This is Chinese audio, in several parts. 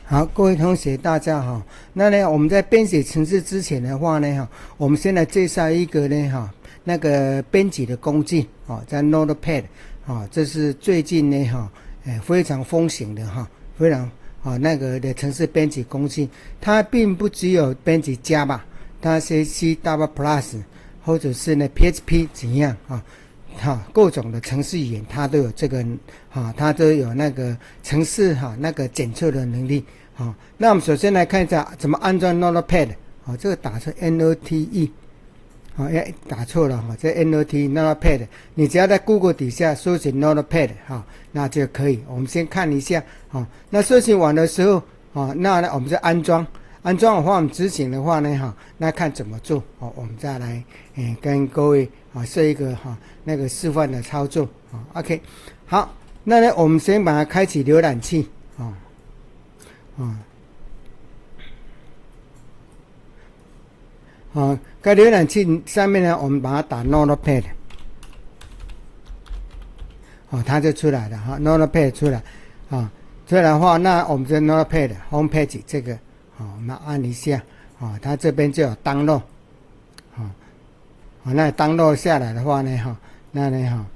好，各位同学，大家好。那呢，我们在编写程式之前的话呢，我们先来介绍一个呢，那个编辑的工具，在 Notepad，这是最近呢，非常风行的非常那个的程式编辑工具。它并不只有编辑 Java， 它是 C++， 或者是呢 PHP 怎样各种的程式语言它都有这个它都有那个程式那个检测的能力那我们首先来看一下怎么安装 Notepad 这个打错 NOTE 打错了这 NOTE Notepad 你只要在 Google 底下搜寻 Notepad 那就可以。我们先看一下那搜寻完的时候那呢我们就安装的话，我们执行的话呢那看怎么做我们再来跟各位设一个那个示范的操作OK。 好，那呢我们先把它开启浏览器在浏览器上面呢我们把它打 Notepad 它就出来了Notepad 出来出来的话，那我们这 Notepad Homepage 这个我们按一下它这边就有 download 那 download 下来的话呢那呢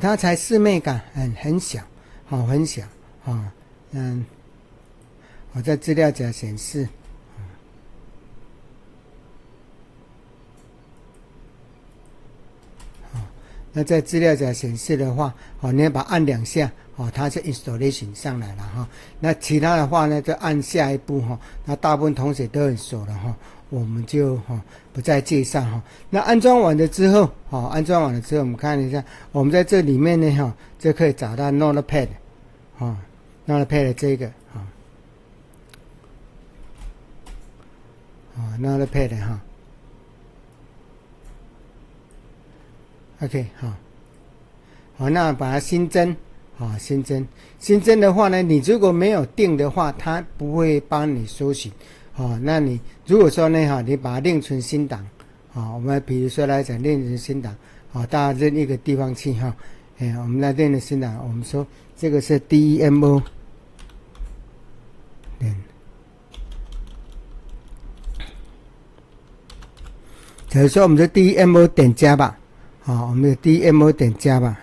它才4 MB 很小很小我在资料夹显示那在资料夹显示的话你要把它按2下它就 installation 上来了那其他的话呢就按下一步那大部分同学都很熟了我们就不再介绍那安装完了之后我们看一下我们在这里面呢就可以找到 Notepad Notepad 这个Notepad OK 那把它新增新增的话呢你如果没有定的话它不会帮你搜寻那你如果说呢你把它另存新档我们比如说来讲另存新档大家认一个地方去我们来另存新档，我们说这个是 DEMO 假如说我们的 DEMO 点Java我们的 DEMO 点Java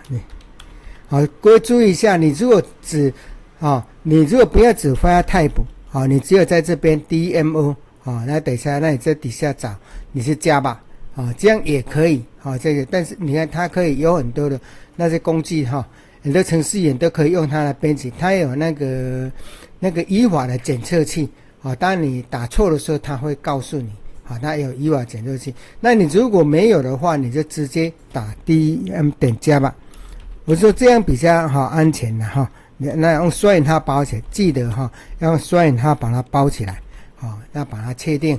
各位注意一下，你如果不要只发 type 你只有在这边 DEMO 那等一下那你在底下找你是 Java 这样也可以这个，但是你看它可以有很多的那些工具很多程式员都可以用它来编辑，它有那个语法的检测器当你打错的时候它会告诉你它有语法检测器。那你如果没有的话你就直接打 DEM 点 Java， 我说这样比较安全的那用双引号包起来，记得要用双引号把它包起来要把它确定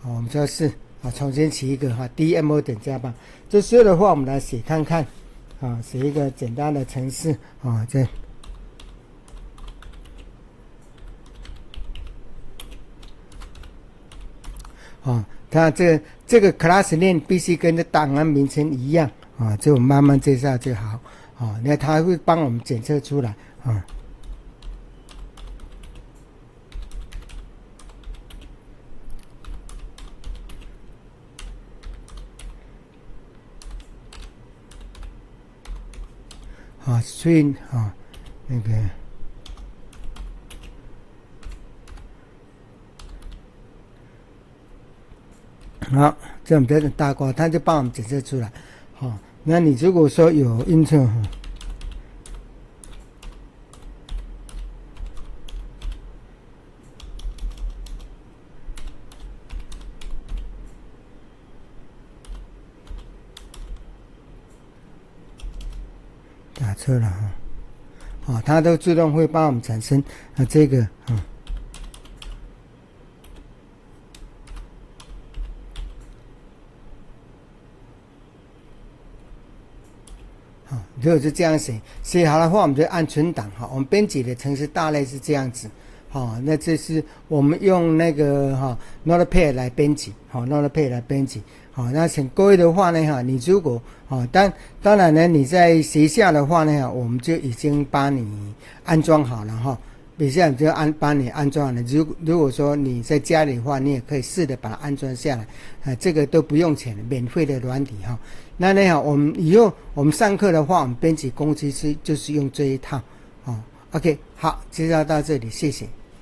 我们就是重新起一个DEMO 点 Java。 这时候的话我们来写看看写一个简单的程式这它这个 class name 必须跟这档案名称一样这我慢慢介绍就好那它会帮我们检测出来string 那个好，这样的大括它就帮我们检测出来那你如果说有 intro打错了它都自动会帮我们产生这个如果是这样写好的话我们就按存档我们编辑的程式大类是这样子那这是我们用那个Notepad 来编辑Notepad 来编辑好，那请各位的话呢哈，你如果当然呢你在学校的话呢，我们就已经帮你安装好了哈。比如像就帮你安装了，如果说你在家里的话，你也可以试着把它安装下来，这个都不用钱的，免费的软体哈。那呢我们以后我们上课的话，我们编辑工具就是用这一套，OK， 好，介绍到这里，谢谢。